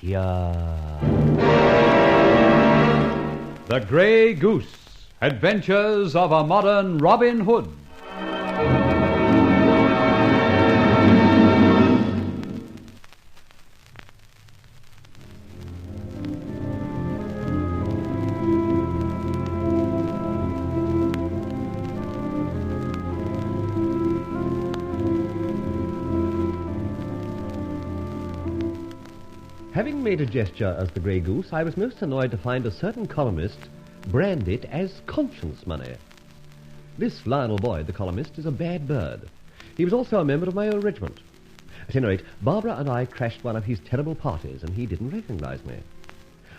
here. The Grey Goose, Adventures of a Modern Robin Hood. Having made a gesture as the Grey Goose, I was most annoyed to find a certain columnist brand it as conscience money. This Lionel Boyd, the columnist, is a bad bird. He was also a member of my old regiment. At any rate, Barbara and I crashed one of his terrible parties, and he didn't recognize me.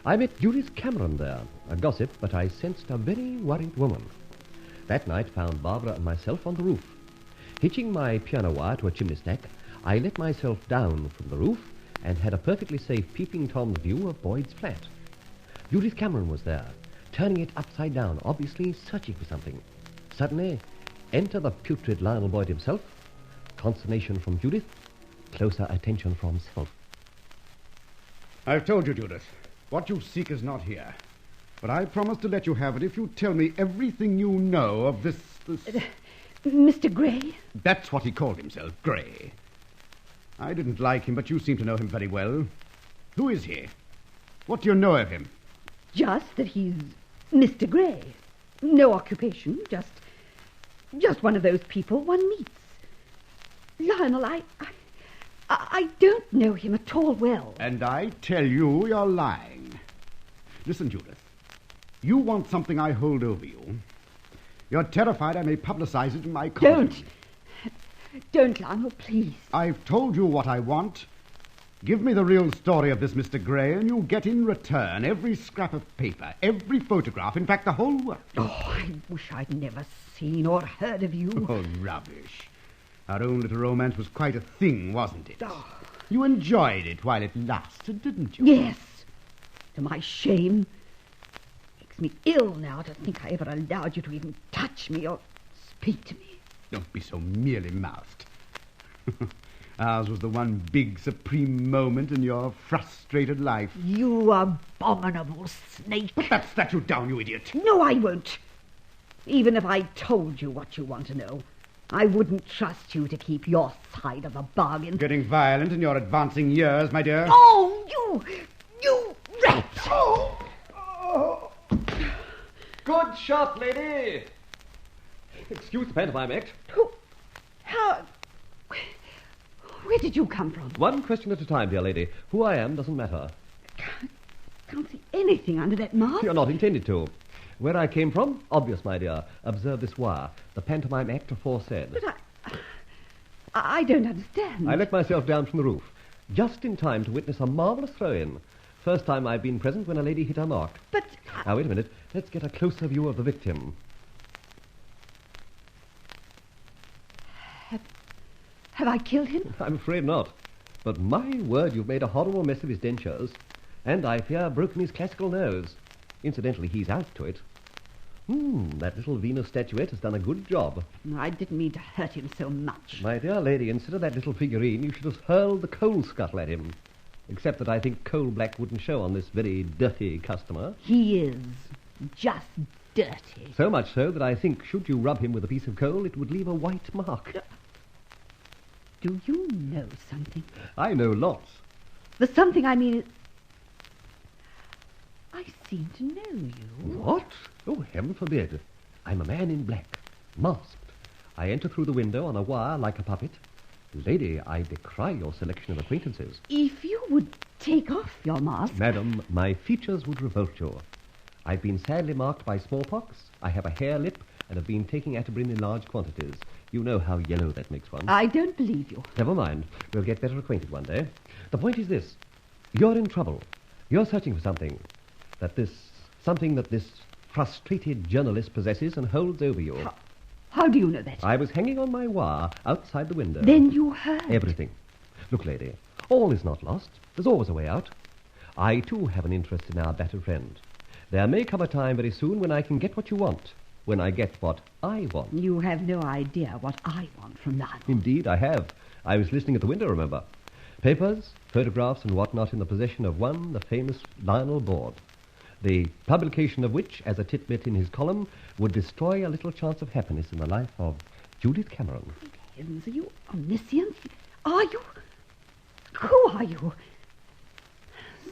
I met Judith Cameron there, a gossip, but I sensed a very worried woman. That night found Barbara and myself on the roof. Hitching my piano wire to a chimney stack, I let myself down from the roof and had a perfectly safe peeping Tom's view of Boyd's flat. Judith Cameron was there, turning it upside down, obviously searching for something. Suddenly, enter the putrid Lionel Boyd himself. Consternation from Judith, closer attention from self. I've told you, Judith, what you seek is not here. But I promise to let you have it if you tell me everything you know of this... Mr. Grey? That's what he called himself, Grey. I didn't like him, but you seem to know him very well. Who is he? What do you know of him? Just that he's Mr. Grey. No occupation, just one of those people one meets. Lionel, I don't know him at all well. And I tell you, you're lying. Listen, Judith. You want something I hold over you. You're terrified I may publicize it in my column. Don't, Lionel, please. I've told you what I want. Give me the real story of this Mr. Grey, and you'll get in return every scrap of paper, every photograph, in fact, the whole work. Oh, I wish I'd never seen or heard of you. Oh, rubbish. Our own little romance was quite a thing, wasn't it? Oh. You enjoyed it while it lasted, didn't you? Yes. To my shame. Makes me ill now to think I ever allowed you to even touch me or speak to me. Don't be so mealy-mouthed. Ours was the one big, supreme moment in your frustrated life. You abominable snake. Put that statue down, you idiot. No, I won't. Even if I told you what you want to know, I wouldn't trust you to keep your side of the bargain. Getting violent in your advancing years, my dear. Oh, you rat! Oh. Good shot, lady. Excuse the pantomime act. How... Where did you come from? One question at a time, dear lady. Who I am doesn't matter. Can't see anything under that mask. You're not intended to. Where I came from? Obvious, my dear. Observe this wire. The pantomime act aforesaid. But I don't understand. I let myself down from the roof, just in time to witness a marvellous throw-in. First time I've been present when a lady hit her mark. But... Now, wait a minute. Let's get a closer view of the victim. Have I killed him? I'm afraid not. But my word, you've made a horrible mess of his dentures. And I fear broken his classical nose. Incidentally, he's out to it. That little Venus statuette has done a good job. No, I didn't mean to hurt him so much. My dear lady, instead of that little figurine, you should have hurled the coal scuttle at him. Except that I think coal black wouldn't show on this very dirty customer. He is just dirty. So much so that I think, should you rub him with a piece of coal, it would leave a white mark. Do you know something? I know lots. The something I mean is... I seem to know you. What? Oh, heaven forbid. I'm a man in black, masked. I enter through the window on a wire like a puppet. Lady, I decry your selection of acquaintances. If you would take off your mask... Madam, my features would revolt you. I've been sadly marked by smallpox. I have a hare lip and have been taking atibrin in large quantities. You know how yellow that makes one. I don't believe you. Never mind. We'll get better acquainted one day. The point is this. You're in trouble. You're searching for something that this frustrated journalist possesses and holds over you. How do you know that? I was hanging on my wire outside the window. Then you heard. Everything. Look, lady, all is not lost. There's always a way out. I, too, have an interest in our battered friend. There may come a time very soon when I can get what you want. When I get what I want. You have no idea what I want from Lionel. Indeed, I have. I was listening at the window, remember. Papers, photographs, and whatnot in the possession of one, the famous Lionel Board, the publication of which, as a titbit in his column, would destroy a little chance of happiness in the life of Judith Cameron. Heavens, are you omniscient? Are you? Who are you?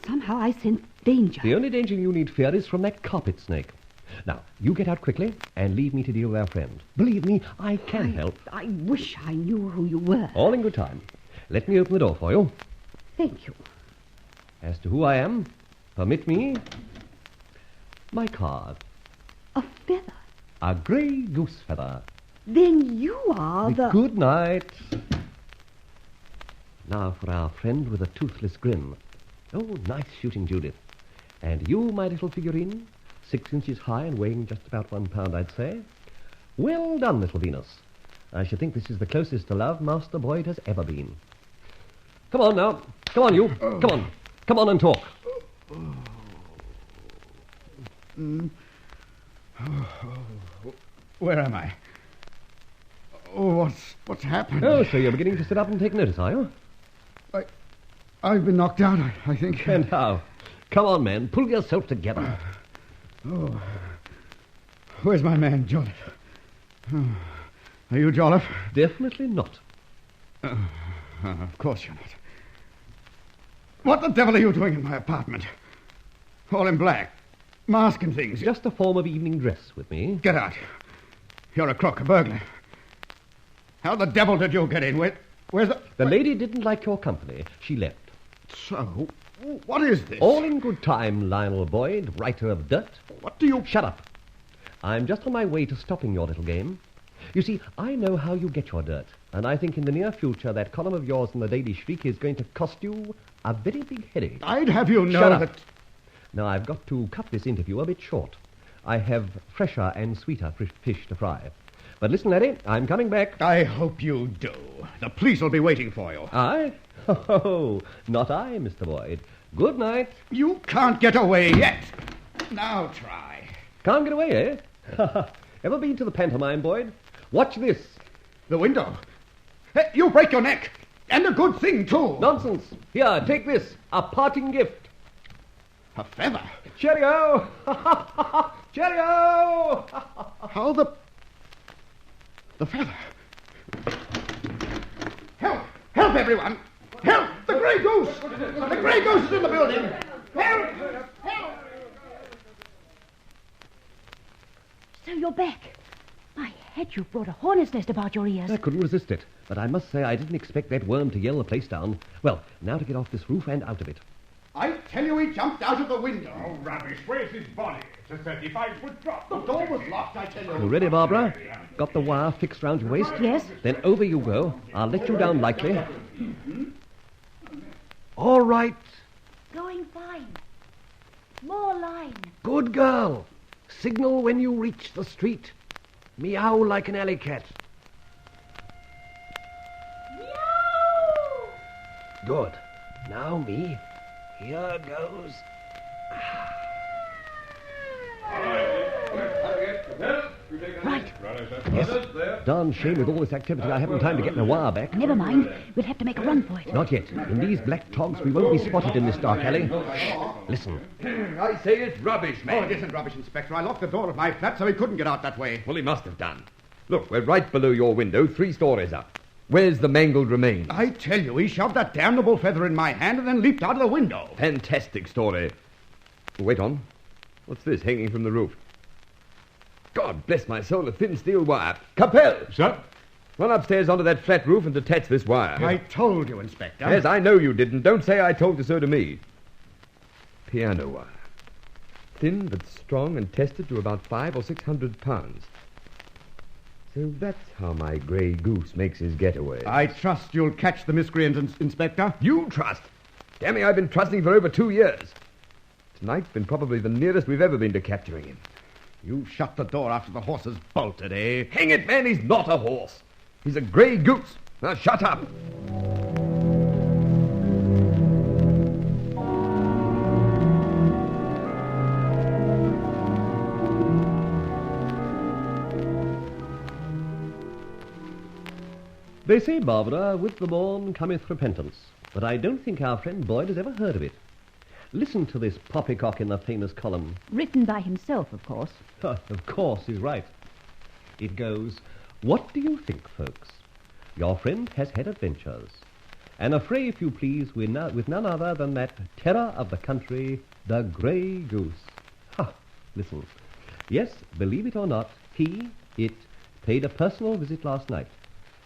Somehow I sense danger. The only danger you need fear is from that carpet snake. Now, you get out quickly and leave me to deal with our friend. Believe me, I can help. I wish I knew who you were. All in good time. Let me open the door for you. Thank you. As to who I am, permit me my card. A feather. A grey goose feather. Then you are the... Good night. Now for our friend with a toothless grin. Oh, nice shooting, Judith. And you, my little figurine, 6 inches high and weighing just about 1 pound, I'd say. Well done, little Venus. I should think this is the closest to love Master Boyd has ever been. Come on now. Come on, you. Come on. Come on and talk. Where am I? Oh, what's happened? Oh, so you're beginning to sit up and take notice, are you? I've been knocked out, I think. And how? Come on, man. Pull yourself together. Oh. Where's my man, Jolliffe? Oh. Are you Jolliffe? Definitely not. Of course you're not. What the devil are you doing in my apartment? All in black. Mask and things. Just a form of evening dress with me. Get out. You're a crook, a burglar. How the devil did you get in? Where's the... The lady didn't like your company. She left. So, what is this? All in good time, Lionel Boyd, writer of Dirt. What do you... Shut up. I'm just on my way to stopping your little game. You see, I know how you get your dirt, and I think in the near future that column of yours in the Daily Shriek is going to cost you a very big headache. I'd have you know Shut up. that... Now, I've got to cut this interview a bit short. I have fresher and sweeter fish to fry. But listen, laddie, I'm coming back. I hope you do. The police will be waiting for you. I? Oh, not I, Mr. Boyd. Good night. You can't get away yet. Now try. Can't get away, eh? Ever been to the pantomime, Boyd? Watch this. The window. Hey, you'll break your neck. And a good thing, too. Nonsense. Here, take this. A parting gift. A feather? Cheerio! Cheerio! How the... The feather. Help! Help, everyone! Help! The Grey Goose! The Grey Goose is in the building! Help! Help! So you're back. My head, you've brought a hornet's nest about your ears. I couldn't resist it, but I must say I didn't expect that worm to yell the place down. Well, now to get off this roof and out of it. I tell you he jumped out of the window. Oh, rubbish. Where's his body? It's a 35-foot drop. The door was locked, I tell you. You ready, Barbara? Got the wire fixed round your waist? Yes. Then over you go. I'll let you down lightly. All right. Going fine. More line. Good girl. Signal when you reach the street. Meow like an alley cat. Meow! Good. Now me. Here goes. Right. Yes. Darn shame with all this activity I haven't time to get my wire back. Never mind. We'll have to make a run for it. Not yet. In these black togs, we won't be spotted in this dark alley. Listen. I say it's rubbish, Oh, man. it isn't rubbish, Inspector. I locked the door of my flat so he couldn't get out that way. Well, he must have done. Look, we're right below your window, 3 stories up. Where's the mangled remains? I tell you, he shoved that damnable feather in my hand and then leaped out of the window. Fantastic story. Wait on. What's this hanging from the roof? God bless my soul, a thin steel wire. Capel! Sir? Run upstairs onto that flat roof and detach this wire. I told you, Inspector. Yes, I know you didn't. Don't say I told you so to me. Piano wire. Thin but strong and tested to about 500 or 600 pounds. So that's how my Grey Goose makes his getaway. I trust you'll catch the miscreant, Inspector. You trust? Damn me, I've been trusting for over 2 years. Tonight's been probably the nearest we've ever been to capturing him. You shut the door after the horses bolted, eh? Hang it, man, he's not a horse. He's a Grey Goose. Now shut up. They say, Barbara, with the morn cometh repentance. but I don't think our friend Boyd has ever heard of it. Listen to this poppycock in the famous column. Written by himself, of course. Of course, he's right. It goes, "What do you think, folks? Your friend has had adventures. An affray, if you please, with none other than that terror of the country, the Grey Goose." Ha! Listen. Yes, believe it or not, it paid a personal visit last night,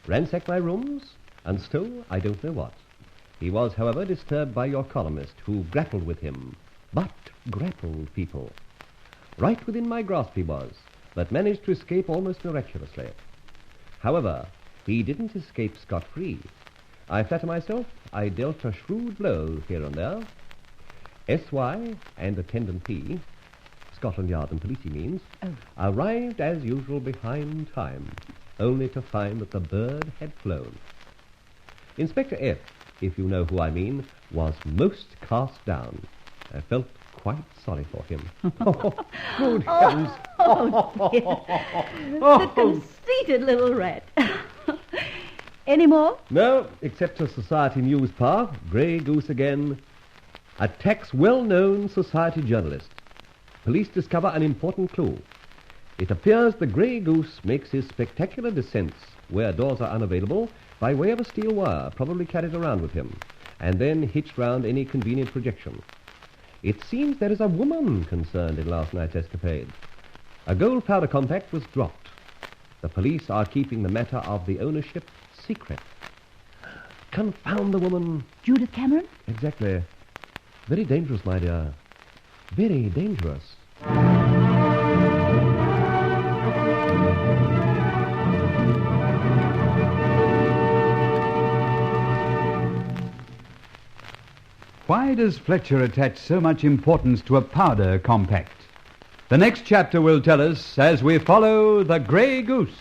ransacked my rooms, and stole I don't know what. He was, however, disturbed by your columnist, who grappled with him. But grappled, people. Right within my grasp he was, but managed to escape almost miraculously. However, he didn't escape scot-free. I flatter myself I dealt a shrewd blow here and there. S.Y. and attendant P, Scotland Yard and Police he means, arrived as usual behind time, only to find that the bird had flown. Inspector F, if you know who I mean, was most cast down. I felt quite sorry for him. Good heavens! The conceited little rat. Any more? No, except a society news par. Grey Goose again. Attacks well-known society journalist. Police discover an important clue. It appears the Grey Goose makes his spectacular descents, where doors are unavailable, by way of a steel wire, probably carried around with him, and then hitched round any convenient projection. It seems there is a woman concerned in last night's escapade. A gold powder compact was dropped. The police are keeping the matter of the ownership secret. Confound the woman. Judith Cameron? Exactly. Very dangerous, my dear. Very dangerous. Why does Fletcher attach so much importance to a powder compact? The next chapter will tell us as we follow the Grey Goose.